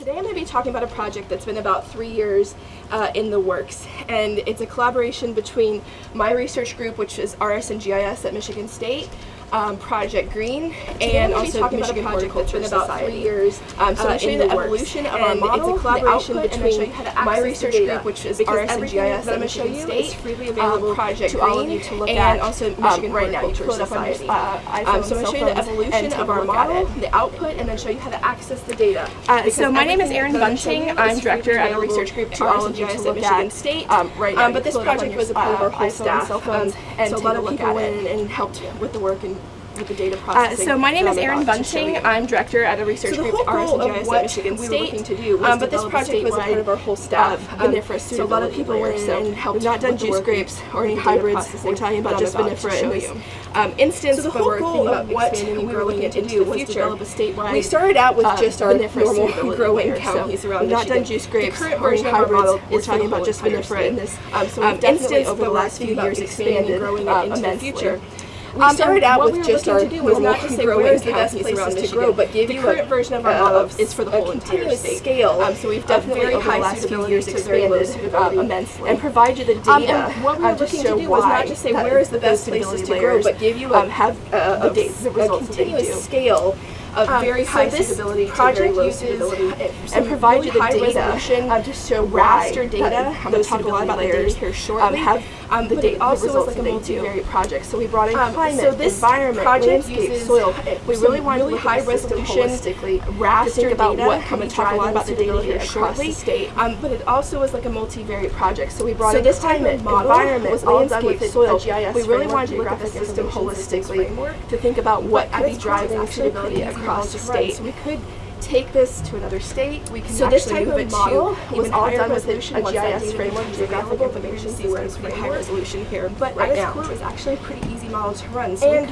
Today I'm going to be talking about a project that's been about 3 years in the works, and it's a collaboration between my research group, which is RS and GIS at Michigan State, Project Green, and also Michigan Horticulture that's been about 3 years. So I'm going to show you the evolution of our model, it's a collaboration between my research group, which is RS and GIS at Michigan State, Project Green, all of you to look and also Michigan right now. You Horticulture pull it up on your Society. So I'm going to show you the evolution of our model, the output, and then show you how to access the data. So my name is Erin Bunting. I'm director at a research group to all of you to Michigan State. But this project was a part of our whole staff, so a lot of people went in and helped with the work and with the data processing. So my name is Erin Bunting. I'm director at a research group RS and GIS at Michigan State. But this project was a part of our whole staff. So a lot of people went in and helped. We've not done juice grapes or any hybrids. We're talking about just vinifera in this instance. So the whole goal of what we were looking to do was develop a statewide. We started out with just our normal growing counties around Michigan. We've not done juice grapes or any hybrids. We're talking about just vinifera in this instance. Over the last few years, expanded growing it into the future. We started out with just our normal growing counties around Michigan, but give you a version of our model is for the whole entire state. Scale. So we've definitely over the last few years expanded immensely and provide you the data. And what we were looking to do was not just say where is the best places to grow, but give you the continuous scale of very high suitability to very low suitability, and provide you the data to show raster data. I'm going to talk a lot about the data here shortly. The data also results is like a multivariate project. So we brought in climate, so this environment, project landscape, uses soil. We really want really to high resolution raster about data. what. I'm going to talk a lot about the data here shortly. But it also is like a multivariate project. So we brought in this climate, environment, was all done landscape, with soil. GIS. We really want to look at the system holistically to think about what could be driving suitability across the state. So we could take this to another state. We can actually move it to was all done with a GIS framework, geographic information. See where it's pretty high resolution here, but right now it was actually a pretty easy model to run. So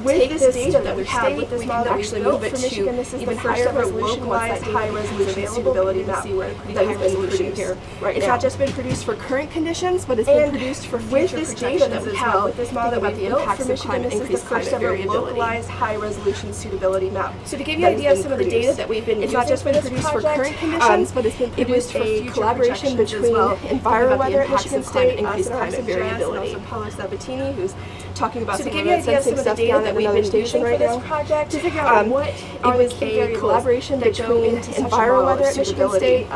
with this data that we have, with this model, actually move it to even higher resolution, localized high resolution suitability map that has been produced here. It's not just been produced for current conditions, but it's been produced for future projections as well. With this model that we built for Michigan, this is the first ever localized high resolution suitability map. So to give you an idea of some of the data that we've been using, it's not just been produced for current conditions, but it's been produced for future collaboration between EnviroWeather at Michigan State, increased climate variability, and also Paulo Sabatini, who's talking about some of the sensing stuff down at another station right now. To figure out what it was a collaboration between EnviroWeather at Michigan State.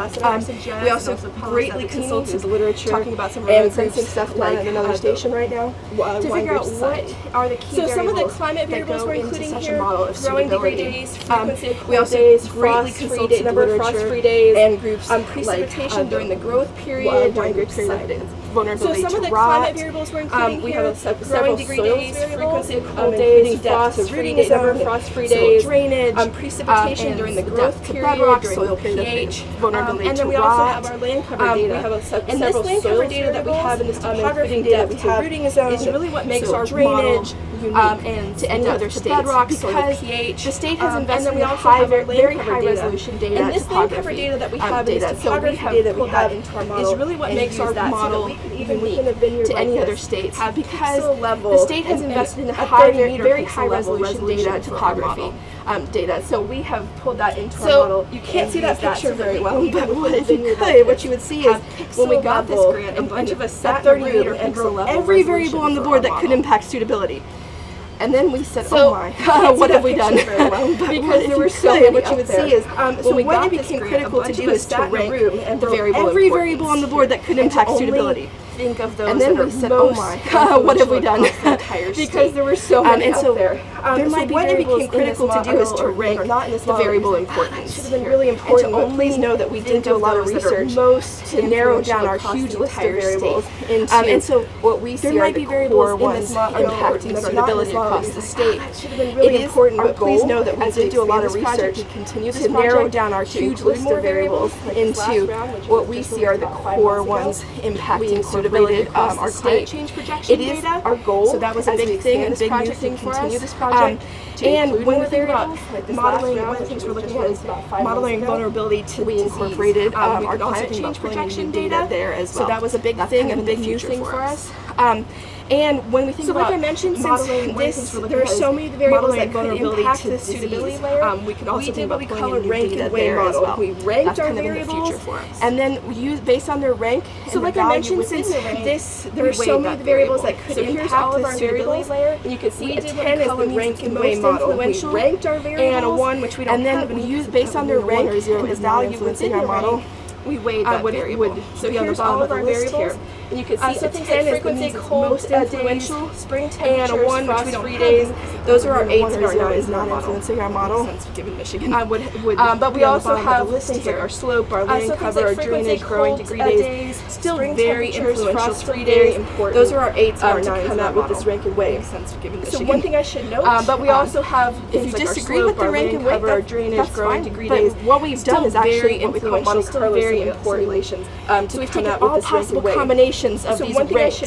We also greatly consulted the literature, talking about some of the sensing stuff down at another station right now. To figure out what are the key variables. So some of the climate variables we're including here: growing degree days, frequency of cold days, greatly consulted number of frost-free days, and groups precipitation during the growth period, during the period of vulnerability to rot. So some of the climate variables we're including here: we have several degree days, frequency of cold days, frost-free days, number of frost-free days, drainage, precipitation during the growth period, soil pH, vulnerability to rot. And then we also have our land cover data. And this land cover data that we have in this topography data we have is really what makes our drainage and to any other states, because the state has invested in very high resolution data. And this land cover data that we have in this topography data that we have is really what makes our model unique to any other states, because the state has invested in very high resolution data topography data. So we have pulled that into our model. You can't see that picture very well, but what you would see is when we got this grant, a bunch of us sat 30 meter pixel every variable on the board that could impact suitability. And then we said, oh my, what have we done? Because there were so many. What you would see is when we got this grant, critical to do is to rank every variable on the board that could impact suitability. Think of those, and then we said, "Oh my, what have we done?" Because there were so many out there. There might be what it became critical to do is to rank the variable importance. Should have been really important. But please know that we did do a lot of research to narrow down our huge list of variables into. And so what we see are the core ones impacting suitability across the state. It is important, but please know that we did do a lot of research to narrow down our huge list of variables into what we see are the core ones impacting suitability. Our climate change projection data. It is our goal. So that was a big thing and a big new thing for us. And when we think about modeling, one of the things we're looking at is modeling vulnerability to we incorporated our climate change projection data there as well. So that was a big thing and a big new thing for us. And when we think about like I mentioned, modeling, there are so many variables that could impact the suitability layer. We can also think about what we call a rank and weigh model. Well. We ranked our variables, and then we use based on their rank. So like I mentioned, since there are so many variables that could impact all of the our suitability layer, and you can see we a did 10 is the rank and weigh model. We ranked our variables, and a 1, which we don't have, and we use based on their rank or 0 is value within our model. We weighed that variable. So here's all of our variables, and you can see a 10 is the means most influential, spring and a 1, which we don't free days. Those are our 8s and our 9s not influencing our model. Given Michigan. But we also have things like our slope, our land cover, our drainage, growing degree days, still very influential, free days. Those are our 8s and our 9s come out with this rank and weigh. So one thing I should note, but we also have, if you disagree with the rank and weigh, our drainage, growing degree days. What we've done is actually what we call Monte Carlo simulations. So we've taken all possible combinations of these ranks,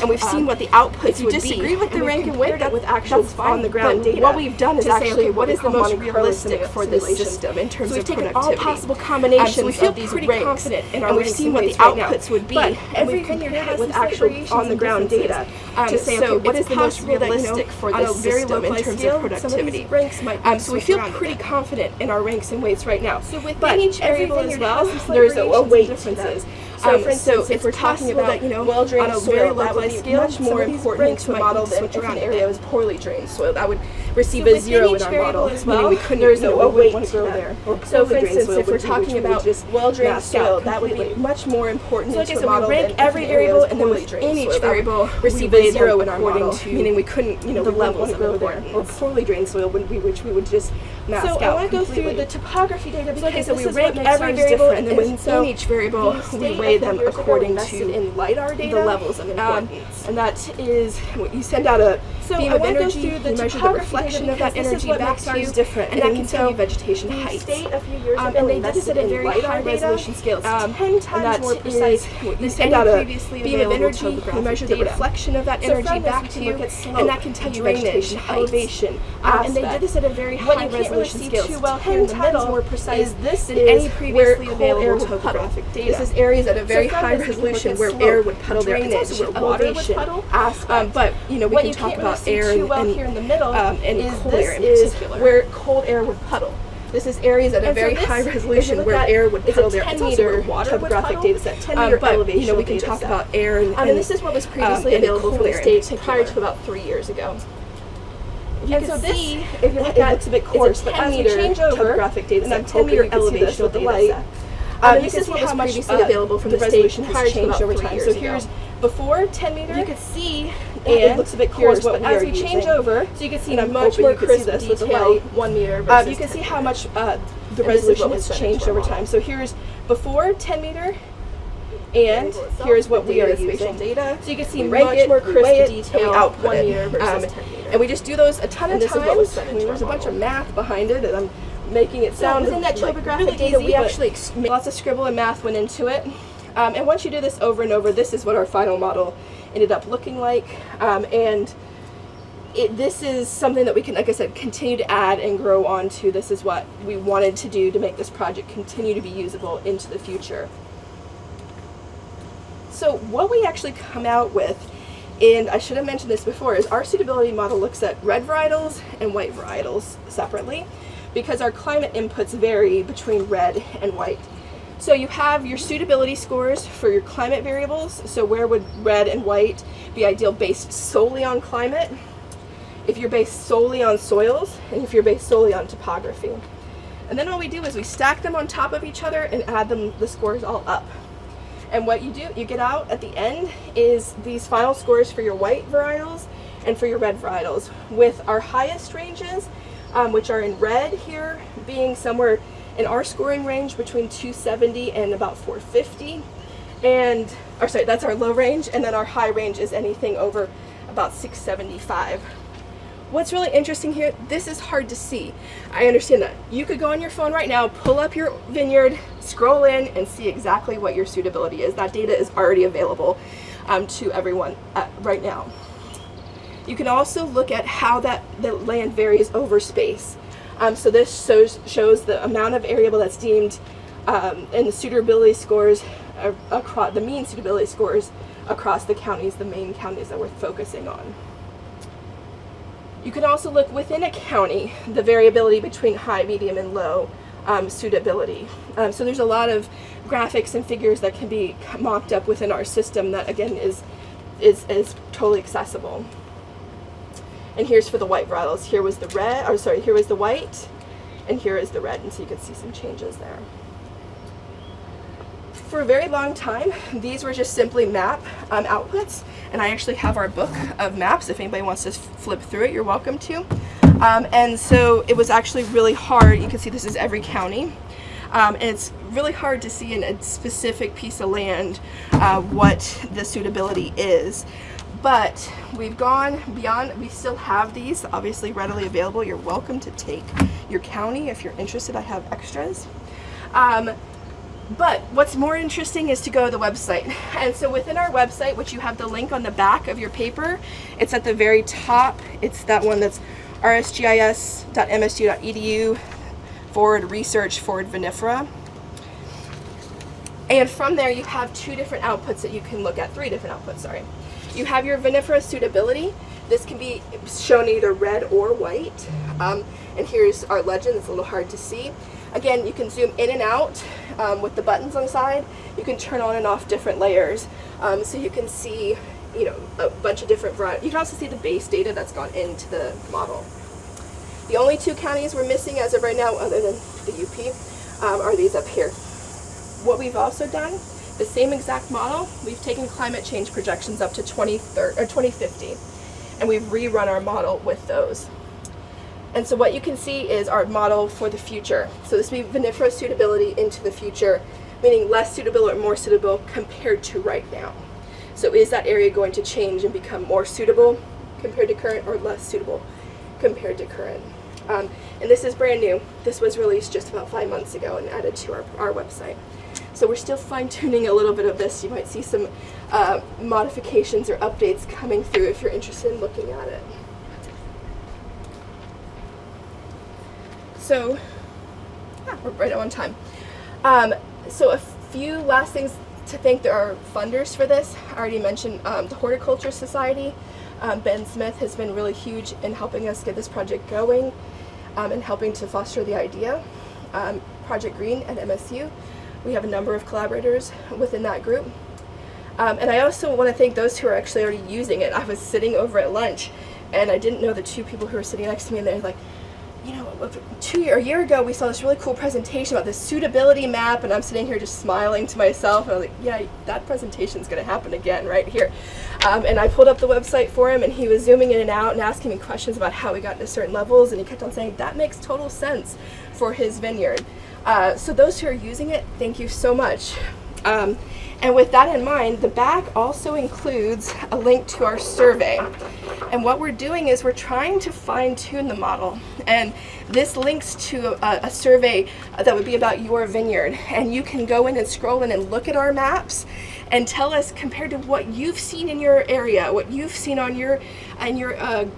and we've seen what the outputs would be. If you disagree with the rank and weigh, with actual on-the-ground data. What we've done is actually what is the most realistic for this system in terms of productivity. So we've taken all possible combinations of these ranks, and we've seen what the outputs would be. Every vineyard has with actual on-the-ground data to say, okay, what is the most realistic for this system in terms of productivity. So we feel pretty confident in our ranks and weights right now. So but each variable as well, there's a weight differences. So, for instance, if we're talking about well-drained soil, that would be much more important to model than if an area was poorly drained soil. That would receive a 0 in our model, meaning we couldn't. There's no weight to grow there. So, for instance, if we're talking about well-drained soil, that would be much more important to model than if every variable, and then within each variable receive a 0 in our model, meaning we couldn't, the levels grow there. Or poorly drained soil, which we would just mask out. So I want to go through the topography data because we rank every variable, and then within each variable we weigh them according to in LiDAR data, the levels of importance. And that is, you send out a beam of energy, you measure the reflection of that energy back to you, different, and that can tell you vegetation height. And they did this at a very high resolution scale. It's 10 times more precise. You send out a beam of energy, you measure the reflection of that energy back to you, and that can tell you vegetation elevation. And they did this at a very high resolution scale. It's 10 times more precise than any previously available topographic data. This is areas at a very high resolution where air would puddle there. It's also where water would puddle. But we can talk about air and cool air in particular, where cold air would puddle. This is areas at a very high resolution where air would puddle there. It's also where water topographic data set, 10-meter elevation. We can talk about air and this is what was previously available for the state prior to about 3 years ago. And so this, if you look at, looks a bit coarse, but as we change over, topographic data set, 10-meter elevation with the light. This is what was previously available from the state prior to about 3 years ago. So here's before 10 meter. You can see, and it looks a bit coarse, but as we change over, so you can see much more crisp detail. 1 meter versus you can see how much the resolution has changed over time. So here's before 10 meter, and here's what we are using. Data. So you can see much more crisp detail output 1 meter versus 10 meter. And we just do those a ton of times. There's a bunch of math behind it, and I'm making it sound within that topographic really data. We actually lots of scribble and math went into it. And once you do this over and over, this is what our final model ended up looking like. This is something that we can, like I said, continue to add and grow on to. This is what we wanted to do to make this project continue to be usable into the future. So what we actually come out with, and I should have mentioned this before, is our suitability model looks at red varietals and white varietals separately, because our climate inputs vary between red and white. So you have your suitability scores for your climate variables. So where would red and white be ideal based solely on climate? If you're based solely on soils, and if you're based solely on topography. And then what we do is we stack them on top of each other and add the scores all up. And what you do, you get out at the end is these final scores for your white varietals and for your red varietals, with our highest ranges, which are in red here, being somewhere in our scoring range between 270 and about 450. That's our low range, and then our high range is anything over about 675. What's really interesting here, this is hard to see. I understand that. You could go on your phone right now, pull up your vineyard, scroll in, and see exactly what your suitability is. That data is already available to everyone right now. You can also look at how the land varies over space. So this shows the amount of variable that's deemed and the suitability scores, across the mean suitability scores across the counties, the main counties that we're focusing on. You can also look within a county, the variability between high, medium, and low suitability. So there's a lot of graphics and figures that can be mocked up within our system that, again, is totally accessible. And here's for the white varietals. Here was the red, or sorry, here was the white, and here is the red, and so you can see some changes there. For a very long time, these were just simply map outputs, and I actually have our book of maps. If anybody wants to flip through it, you're welcome to. And so it was actually really hard. You can see this is every county. And it's really hard to see in a specific piece of land what the suitability is. But we've gone beyond. We still have these obviously readily available. You're welcome to take your county if you're interested. I have extras. But what's more interesting is to go to the website. And so within our website, which you have the link on the back of your paper, it's at the very top. It's that one that's rsgis.msu.edu/research/Vitis vinifera. And from there you have two different outputs that you can look at, three different outputs, sorry. You have your vinifera suitability. This can be shown either red or white. And here's our legend. It's a little hard to see. Again, you can zoom in and out with the buttons on the side. You can turn on and off different layers. So you can see, you know, a bunch of different varieties. You can also see the base data that's gone into the model. The only two counties we're missing as of right now, other than the UP, are these up here. What we've also done, the same exact model, we've taken climate change projections up to 2050, and we've rerun our model with those. And so what you can see is our model for the future. So this would be vinifera suitability into the future, meaning less suitable or more suitable compared to right now. So is that area going to change and become more suitable compared to current, or less suitable compared to current? And this is brand new. This was released just about 5 months ago and added to our website. So we're still fine-tuning a little bit of this. You might see some modifications or updates coming through if you're interested in looking at it. So, we're right on time. So a few last things to thank our funders for this. I already mentioned the Horticulture Society. Ben Smith has been really huge in helping us get this project going and helping to foster the idea. Project Green at MSU. We have a number of collaborators within that group. And I also want to thank those who are actually already using it. I was sitting over at lunch and I didn't know the two people who were sitting next to me, and they're like, you know, a year ago we saw this really cool presentation about this suitability map, and I'm sitting here just smiling to myself, and I was like, yeah, that presentation's going to happen again right here. And I pulled up the website for him, and he was zooming in and out and asking me questions about how we got to certain levels, and he kept on saying that makes total sense for his vineyard. So those who are using it, thank you so much. And with that in mind, the back also includes a link to our survey. And what we're doing is we're trying to fine-tune the model. And this links to a survey that would be about your vineyard. And you can go in and scroll in and look at our maps and tell us, compared to what you've seen in your area, what you've seen on your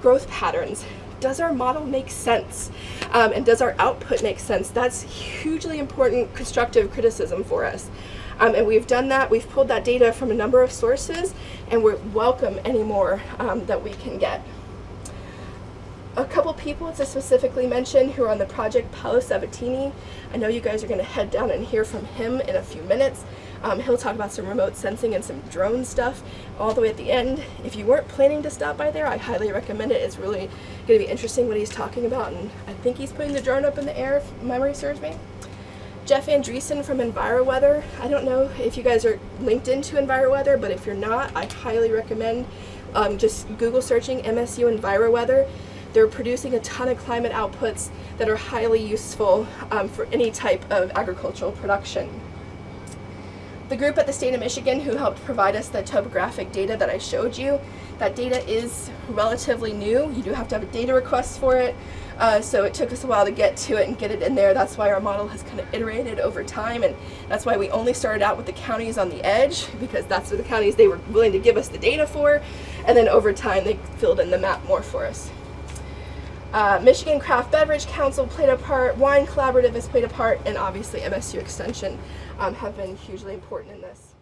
growth patterns, does our model make sense? And does our output make sense? That's hugely important constructive criticism for us. And we've done that. We've pulled that data from a number of sources, and we welcome any more that we can get. A couple people to specifically mention who are on the project, Paolo Sabatini. I know you guys are going to head down and hear from him in a few minutes. He'll talk about some remote sensing and some drone stuff all the way at the end. If you weren't planning to stop by there, I highly recommend it. It's really going to be interesting what he's talking about, and I think he's putting the drone up in the air, if memory serves me. Jeff Andreessen from EnviroWeather. I don't know if you guys are linked into EnviroWeather, but if you're not, I highly recommend just Google searching MSU EnviroWeather. They're producing a ton of climate outputs that are highly useful for any type of agricultural production. The group at the state of Michigan who helped provide us the topographic data that I showed you, that data is relatively new. You do have to have a data request for it. So it took us a while to get to it and get it in there. That's why our model has kind of iterated over time, and that's why we only started out with the counties on the edge, because that's what the counties they were willing to give us the data for, and then over time they filled in the map more for us. Michigan Craft Beverage Council played a part, Wine Collaborative has played a part, and obviously MSU Extension have been hugely important in this.